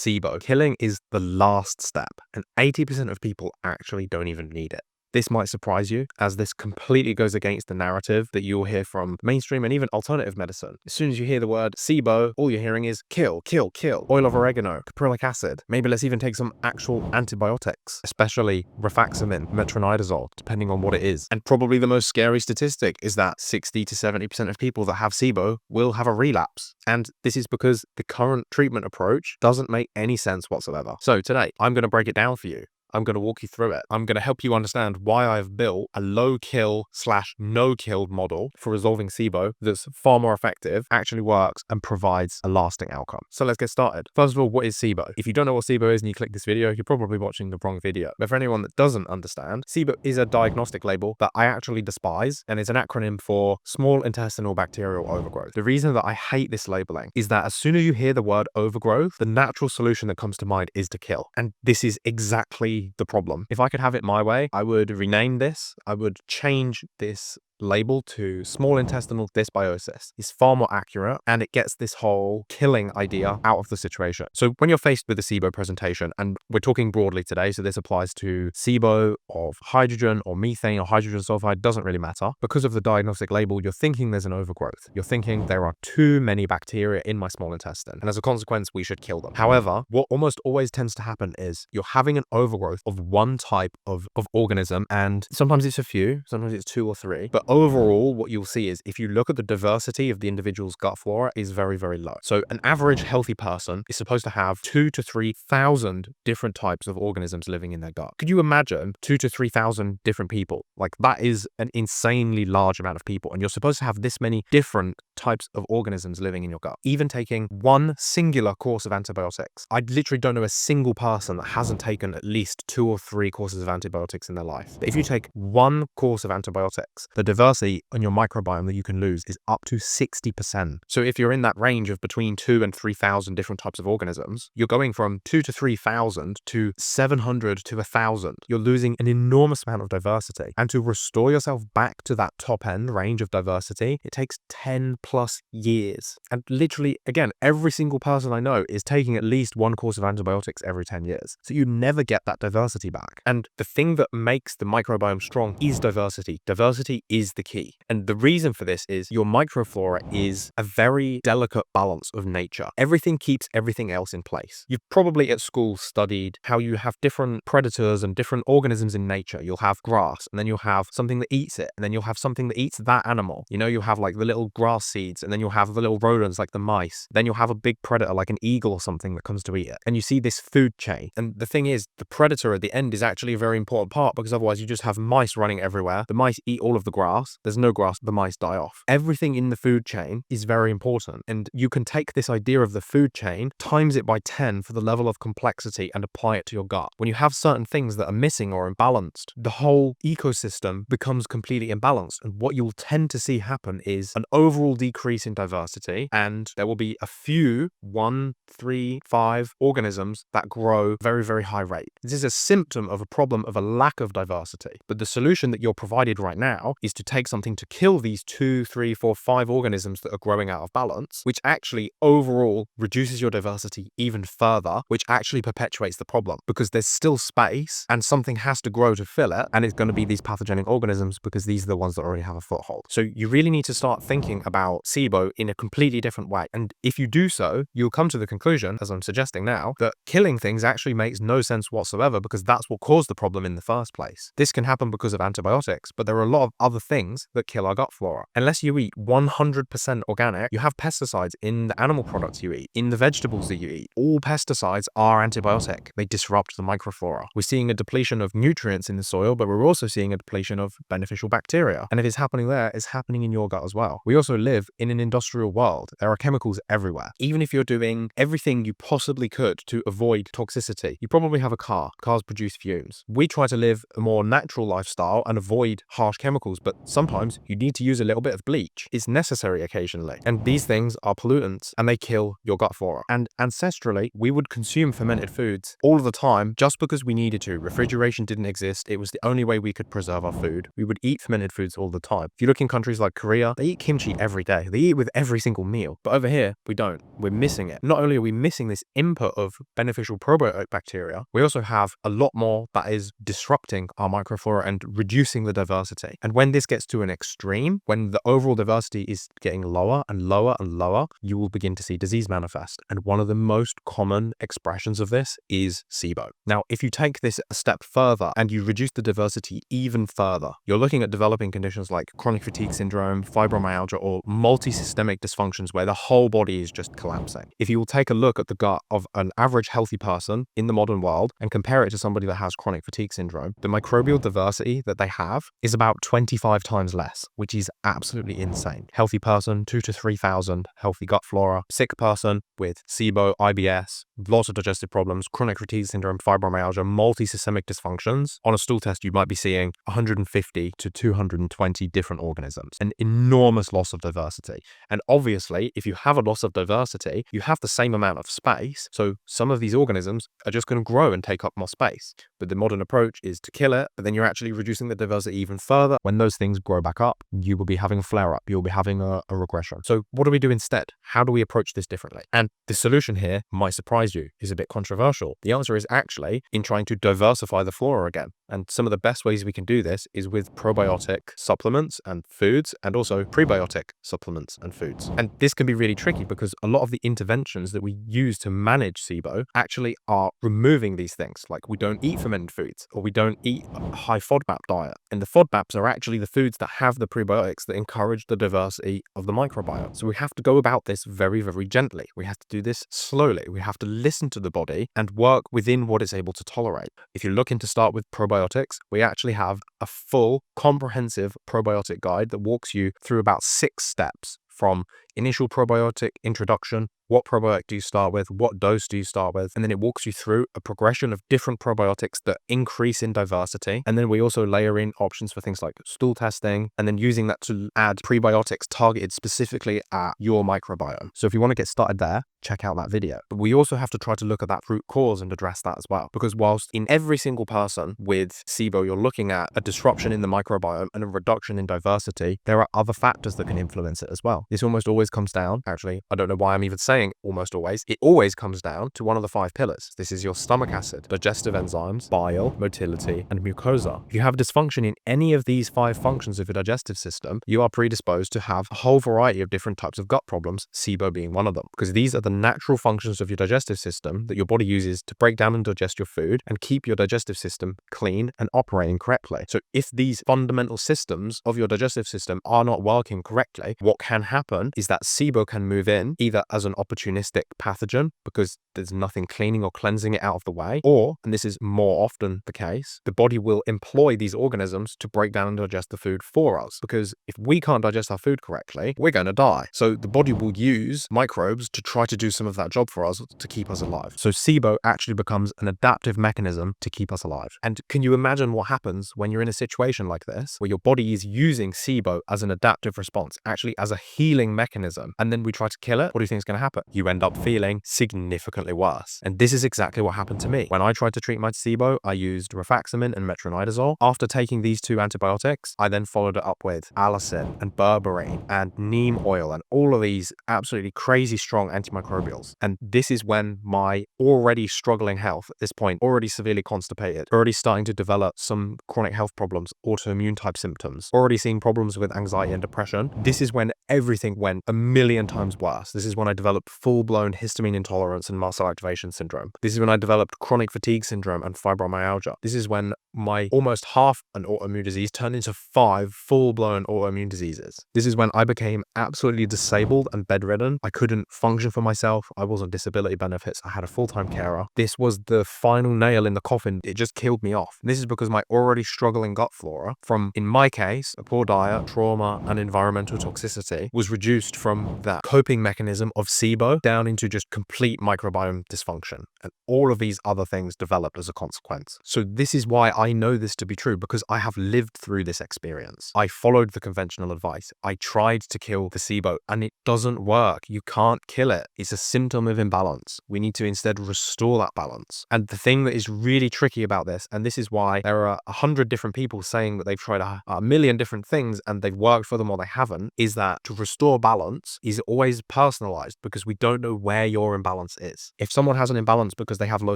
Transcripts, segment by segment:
SIBO. Killing is the last step, and 80% of people actually don't even need it. This might surprise you, as this completely goes against the narrative that you'll hear from mainstream and even alternative medicine. As soon as you hear the word SIBO, all you're hearing is kill, kill, kill. Oil of oregano, caprylic acid. Maybe let's even take some actual antibiotics, especially Rifaximin, Metronidazole, depending on what it is. And probably the most scary statistic is that 60 to 70% of people that have SIBO will have a relapse. And this is because the current treatment approach doesn't make any sense whatsoever. So today, I'm going to break it down for you. I'm going to walk you through it. I'm going to help you understand why I've built a low kill / no kill model for resolving SIBO that's far more effective, actually works, and provides a lasting outcome. So let's get started. First of all, what is SIBO? If you don't know what SIBO is and you click this video, you're probably watching the wrong video. But for anyone that doesn't understand, SIBO is a diagnostic label that I actually despise, and it's an acronym for small intestinal bacterial overgrowth. The reason that I hate this labeling is that as soon as you hear the word overgrowth, the natural solution that comes to mind is to kill. And this is exactly the problem. If I could have it my way, I would rename this. I would change this label to small intestinal dysbiosis. It's far more accurate, and it gets this whole killing idea out of the situation. So when you're faced with a SIBO presentation, and we're talking broadly today, so this applies to SIBO of hydrogen or methane or hydrogen sulfide, doesn't really matter. Because of the diagnostic label, you're thinking there's an overgrowth. You're thinking there are too many bacteria in my small intestine, and as a consequence, we should kill them. However, what almost always tends to happen is you're having an overgrowth of one type of organism, and sometimes it's a few, sometimes it's 2 or 3, but overall, what you'll see is if you look at the diversity of the individual's gut flora is very, very low. So an average healthy person is supposed to have 2,000 to 3,000 different types of organisms living in their gut. Could you imagine 2,000 to 3,000 different people? Like, that is an insanely large amount of people, and you're supposed to have this many different types of organisms living in your gut. Even taking one singular course of antibiotics, I literally don't know a single person that hasn't taken at least 2 or 3 courses of antibiotics in their life. But if you take one course of antibiotics, the diversity on your microbiome that you can lose is up to 60%. So if you're in that range of between 2,000 and 3,000 different types of organisms, you're going from 2,000 to 3,000 to 700 to 1,000. You're losing an enormous amount of diversity. And to restore yourself back to that top end range of diversity, it takes 10 plus years. And literally, again, every single person I know is taking at least one course of antibiotics every 10 years. So you never get that diversity back. And the thing that makes the microbiome strong is diversity. Diversity is the key. And the reason for this is your microflora is a very delicate balance of nature. Everything keeps everything else in place. You've probably at school studied how you have different predators and different organisms in nature. You'll have grass, and then you'll have something that eats it, and then you'll have something that eats that animal. You know, you'll have like the little grass seeds, and then you'll have the little rodents like the mice. Then you'll have a big predator like an eagle or something that comes to eat it. And you see this food chain. And the thing is, the predator at the end is actually a very important part, because otherwise you just have mice running everywhere. The mice eat all of the grass. There's no grass, the mice die off. Everything in the food chain is very important, and you can take this idea of the food chain, times it by 10 for the level of complexity, and apply it to your gut. When you have certain things that are missing or imbalanced, the whole ecosystem becomes completely imbalanced, and what you'll tend to see happen is an overall decrease in diversity, and there will be a few 1, 3, 5 organisms that grow very, very high rate. This is a symptom of a problem of a lack of diversity, but the solution that you're provided right now is to take something to kill these 2, 3, 4, 5 organisms that are growing out of balance, which actually overall reduces your diversity even further, which actually perpetuates the problem, because there's still space and something has to grow to fill it, and it's going to be these pathogenic organisms, because these are the ones that already have a foothold. So you really need to start thinking about SIBO in a completely different way. And if you do so, you'll come to the conclusion, as I'm suggesting now, that killing things actually makes no sense whatsoever, because that's what caused the problem in the first place. This can happen because of antibiotics, but there are a lot of other things that kill our gut flora. Unless you eat 100% organic, you have pesticides in the animal products you eat, in the vegetables that you eat. All pesticides are antibiotic. They disrupt the microflora. We're seeing a depletion of nutrients in the soil, but we're also seeing a depletion of beneficial bacteria. And if it's happening there, it's happening in your gut as well. We also live in an industrial world. There are chemicals everywhere. Even if you're doing everything you possibly could to avoid toxicity, you probably have a car. Cars produce fumes. We try to live a more natural lifestyle and avoid harsh chemicals, but sometimes you need to use a little bit of bleach. It's necessary occasionally. And these things are pollutants, and they kill your gut flora. And ancestrally, we would consume fermented foods all of the time just because we needed to. Refrigeration didn't exist. It was the only way we could preserve our food. We would eat fermented foods all the time. If you look in countries like Korea, they eat kimchi every day. They eat with every single meal. But over here, we don't. We're missing it. Not only are we missing this input of beneficial probiotic bacteria, we also have a lot more that is disrupting our microflora and reducing the diversity. And when this gets to an extreme, when the overall diversity is getting lower and lower and lower, you will begin to see disease manifest. And one of the most common expressions of this is SIBO. Now, if you take this a step further and you reduce the diversity even further, you're looking at developing conditions like chronic fatigue syndrome, fibromyalgia, or multi-systemic dysfunctions where the whole body is just collapsing. If you will take a look at the gut of an average healthy person in the modern world and compare it to somebody that has chronic fatigue syndrome, the microbial diversity that they have is about 25 times less, which is absolutely insane. Healthy person, 2,000 to 3,000 healthy gut flora. Sick person with SIBO, IBS, lots of digestive problems, chronic fatigue syndrome, fibromyalgia, multi-systemic dysfunctions. On a stool test, you might be seeing 150 to 220 different organisms. An enormous loss of diversity. And obviously, if you have a loss of diversity, you have the same amount of space. So some of these organisms are just going to grow and take up more space. But the modern approach is to kill it, but then you're actually reducing the diversity even further. When those things grow back up, you will be having a flare up. You'll be having a regression. So what do we do instead? How do we approach this differently? And the solution here might surprise you, is a bit controversial. The answer is actually in trying to diversify the flora again. And some of the best ways we can do this is with probiotic supplements and foods, and also prebiotic supplements and foods. And this can be really tricky because a lot of the interventions that we use to manage SIBO actually are removing these things. Like we don't eat fermented foods, or we don't eat a high FODMAP diet. And the FODMAPs are actually the foods that have the prebiotics that encourage the diversity of the microbiome. So we have to go about this very, very gently. We have to do this slowly. We have to listen to the body and work within what it's able to tolerate. If you're looking to start with probiotics, we actually have a full comprehensive probiotic guide that walks you through about 6 steps, from initial probiotic introduction, what probiotic do you start with, what dose do you start with, and then it walks you through a progression of different probiotics that increase in diversity. And then we also layer in options for things like stool testing, and then using that to add prebiotics targeted specifically at your microbiome. So if you want to get started there, check out that video. But we also have to try to look at that root cause and address that as well. Because whilst in every single person with SIBO, you're looking at a disruption in the microbiome and a reduction in diversity, there are other factors that can influence it as well. This almost always comes down, actually, I don't know why I'm even saying almost always, it always comes down to one of the 5 pillars. This is your stomach acid, digestive enzymes, bile, motility, and mucosa. If you have dysfunction in any of these 5 functions of your digestive system, you are predisposed to have a whole variety of different types of gut problems, SIBO being one of them, because these are the natural functions of your digestive system that your body uses to break down and digest your food and keep your digestive system clean and operating correctly. So if these fundamental systems of your digestive system are not working correctly, what can happen is that SIBO can move in either as an opportunistic pathogen because there's nothing cleaning or cleansing it out of the way, or, and this is more often the case, the body will employ these organisms to break down and digest the food for us, because if we can't digest our food correctly, we're going to die. So the body will use microbes to try to do some of that job for us to keep us alive. So SIBO actually becomes an adaptive mechanism to keep us alive. And can you imagine what happens when you're in a situation like this, where your body is using SIBO as an adaptive response, actually as a healing mechanism, and then we try to kill it? What do you think is going to happen? You end up feeling significantly worse. And this is exactly what happened to me. When I tried to treat my SIBO, I used Rifaximin and Metronidazole. After taking these 2 antibiotics, I then followed it up with allicin and berberine and neem oil and all of these absolutely crazy strong antimicrobials. And this is when my already struggling health at this point, already severely constipated, already starting to develop some chronic health problems, autoimmune type symptoms, already seeing problems with anxiety and depression. This is when everything went a million times worse. This is when I developed full-blown histamine intolerance and muscle activation syndrome. This is when I developed chronic fatigue syndrome and fibromyalgia. This is when my almost half an autoimmune disease turned into 5 full-blown autoimmune diseases. This is when I became absolutely disabled and bedridden. I couldn't function for myself. I was on disability benefits. I had a full-time carer. This was the final nail in the coffin. It just killed me off. And this is because my already struggling gut flora from, in my case, a poor diet, trauma, and environmental toxicity was reduced from that coping mechanism of SIBO SIBO down into just complete microbiome dysfunction. And all of these other things developed as a consequence. So this is why I know this to be true, because I have lived through this experience. I followed the conventional advice. I tried to kill the SIBO and it doesn't work. You can't kill it. It's a symptom of imbalance. We need to instead restore that balance. And the thing that is really tricky about this, and this is why there are 100 different people saying that they've tried a million different things and they've worked for them or they haven't, is that to restore balance is always personalized because we don't know where your imbalance is. If someone has an imbalance because they have low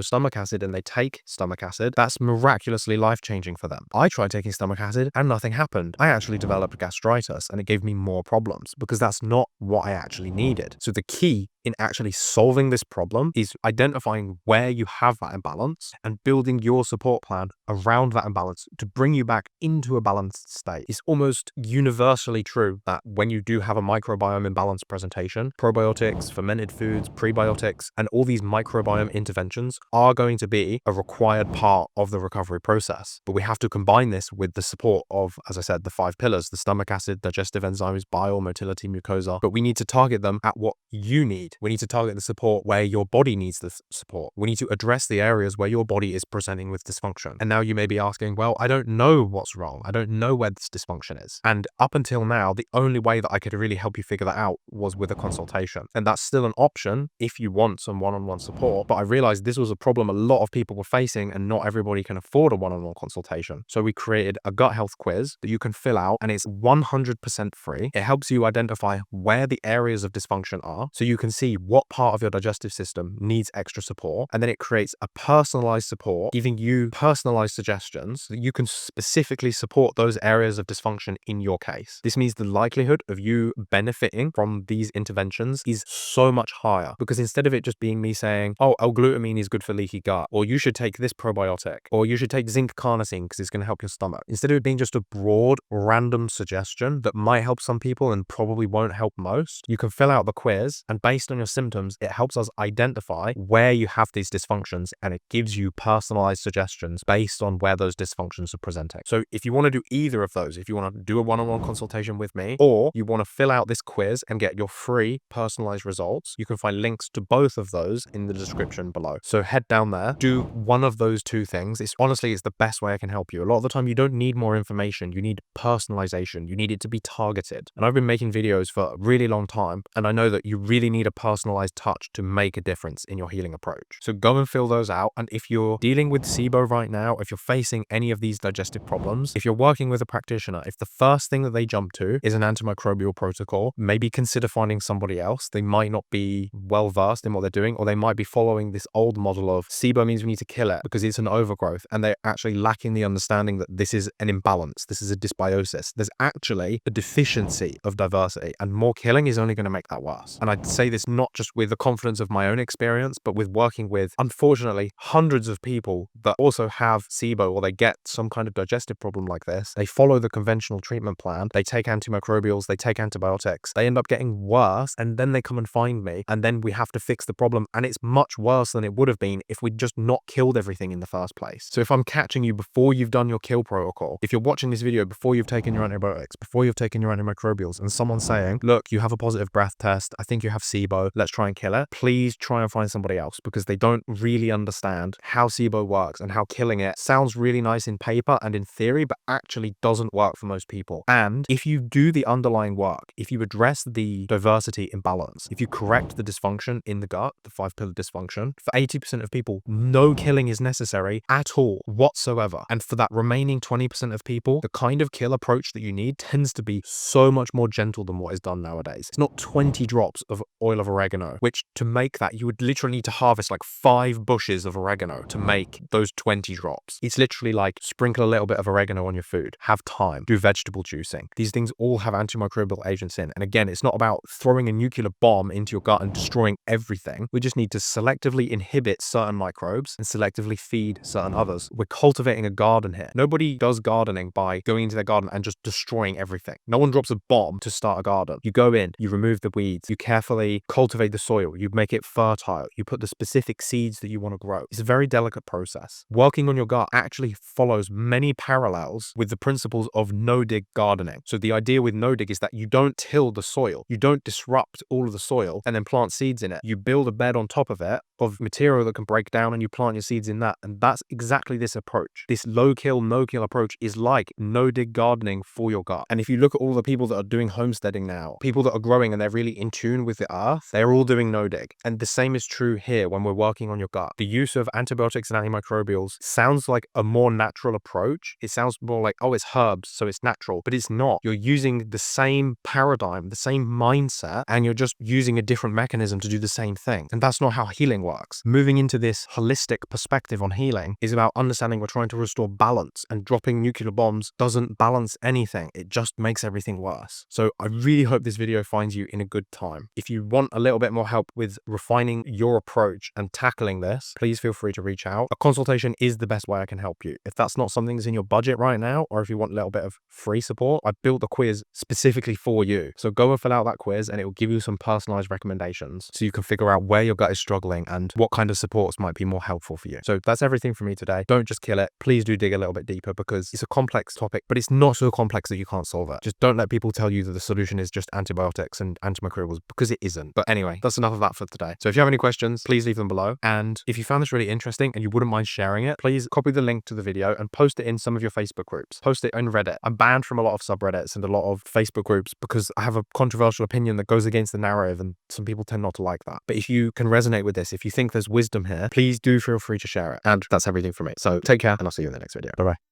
stomach acid and they take stomach acid, that's miraculously life-changing for them. I tried taking stomach acid and nothing happened. I actually developed gastritis and it gave me more problems because that's not what I actually needed. So the key in actually solving this problem is identifying where you have that imbalance and building your support plan around that imbalance to bring you back into a balanced state. It's almost universally true that when you do have a microbiome imbalance presentation, probiotics, fermented foods, prebiotics, and all these microbiome interventions are going to be a required part of the recovery process. But we have to combine this with the support of, as I said, the 5 pillars: the stomach acid, digestive enzymes, bile, motility, mucosa. But we need to target them at what you need. We need to target the support where your body needs the support. We need to address the areas where your body is presenting with dysfunction. And now you may be asking, well, I don't know what's wrong. I don't know where this dysfunction is. And up until now, the only way that I could really help you figure that out was with a consultation. And that's still an option if you want some one-on-one support. But I realized this was a problem a lot of people were facing and not everybody can afford a one-on-one consultation. So we created a gut health quiz that you can fill out and it's 100% free. It helps you identify where the areas of dysfunction are so you can see what part of your digestive system needs extra support, and then it creates a personalized support, giving you personalized suggestions that you can specifically support those areas of dysfunction in your case. This means the likelihood of you benefiting from these interventions is so much higher, because instead of it just being me saying, oh, L-glutamine is good for leaky gut, or you should take this probiotic, or you should take zinc carnosine because it's going to help your stomach, instead of it being just a broad, random suggestion that might help some people and probably won't help most, you can fill out the quiz, and based on your symptoms, it helps us identify where you have these dysfunctions and it gives you personalized suggestions based on where those dysfunctions are presenting. So if you want to do either of those, if you want to do a one-on-one consultation with me, or you want to fill out this quiz and get your free personalized results, you can find links to both of those in the description below. So head down there, do one of those two things. It's the best way I can help you. A lot of the time you don't need more information, you need personalization, you need it to be targeted. And I've been making videos for a really long time, and I know that you really need a personalized touch to make a difference in your healing approach. So go and fill those out. And if you're dealing with SIBO right now, if you're facing any of these digestive problems, if you're working with a practitioner, if the first thing that they jump to is an antimicrobial protocol, maybe consider finding somebody else. They might not be well versed in what they're doing, or they might be following this old model of SIBO means we need to kill it because it's an overgrowth, and they're actually lacking the understanding that this is an imbalance, this is a dysbiosis. There's actually a deficiency of diversity, and more killing is only going to make that worse. And I'd say this not just with the confidence of my own experience, but with working with, unfortunately, hundreds of people that also have SIBO, or they get some kind of digestive problem like this. They follow the conventional treatment plan, they take antimicrobials, they take antibiotics, they end up getting worse, and then they come and find me, and then we have to fix the problem, and it's much worse than it would have been if we'd just not killed everything in the first place. So if I'm catching you before you've done your kill protocol, if you're watching this video before you've taken your antibiotics, before you've taken your antimicrobials, and someone's saying, look, you have a positive breath test, I think you have SIBO, let's try and kill it, please try and find somebody else, because they don't really understand how SIBO works and how killing it sounds really nice in paper and in theory, but actually doesn't work for most people. And if you do the underlying work, if you address the diversity imbalance, if you correct the dysfunction in the gut, the 5-pillar dysfunction, for 80% of people, no killing is necessary at all whatsoever. And for that remaining 20% of people, the kind of kill approach that you need tends to be so much more gentle than what is done nowadays. It's not 20 drops of oil of oregano, which to make that, you would literally need to harvest like 5 bushes of oregano to make those 20 drops. It's literally like sprinkle a little bit of oregano on your food, have time, do vegetable juicing. These things all have antimicrobial agents in. And again, it's not about throwing a nuclear bomb into your gut and destroying everything. We just need to selectively inhibit certain microbes and selectively feed certain others. We're cultivating a garden here. Nobody does gardening by going into their garden and just destroying everything. No one drops a bomb to start a garden. You go in, you remove the weeds, you carefully cultivate the soil, you make it fertile, you put the specific seeds that you want to grow. It's a very delicate process. Working on your gut actually follows many parallels with the principles of no-dig gardening. So the idea with no-dig is that you don't till the soil, you don't disrupt all of the soil and then plant seeds in it. You build a bed on top of it of material that can break down and you plant your seeds in that. And that's exactly this approach. This low-kill, no-kill approach is like no-dig gardening for your gut. And if you look at all the people that are doing homesteading now, people that are growing and they're really in tune with the earth, they're all doing no-dig. And the same is true here when we're working on your gut. The use of antibiotics and antimicrobials sounds like a more natural approach. It sounds more like, oh, it's herbs, so it's natural, but it's not. You're using the same paradigm, the same mindset, and you're just using a different mechanism to do the same thing. And that's not how healing works. Moving into this holistic perspective on healing is about understanding we're trying to restore balance, and dropping nuclear bombs doesn't balance anything. It just makes everything worse. So I really hope this video finds you in a good time. If you want a little bit more help with refining your approach and tackling this, please feel free to reach out. A consultation is the best way I can help you. If that's not something that's in your budget right now, or if you want a little bit of free support, I built a quiz specifically for you. So go and fill out that quiz and it will give you some personalized recommendations so you can figure out where your gut is struggling and what kind of supports might be more helpful for you. So that's everything from me today. Don't just kill it. Please do dig a little bit deeper, because it's a complex topic, but it's not so complex that you can't solve it. Just don't let people tell you that the solution is just antibiotics and antimicrobials, because it isn't. But anyway, that's enough of that for today. So if you have any questions, please leave them below. And if you found this really interesting and you wouldn't mind sharing it, please copy the link to the video and post it in some of your Facebook groups. Post it on Reddit. I'm banned from a lot of subreddits and a lot of Facebook groups because I have a controversial opinion that goes against the narrative, and some people tend not to like that. But if you can resonate with this, if you think there's wisdom here, please do feel free to share it. And that's everything from me. So take care, and I'll see you in the next video. Bye-bye.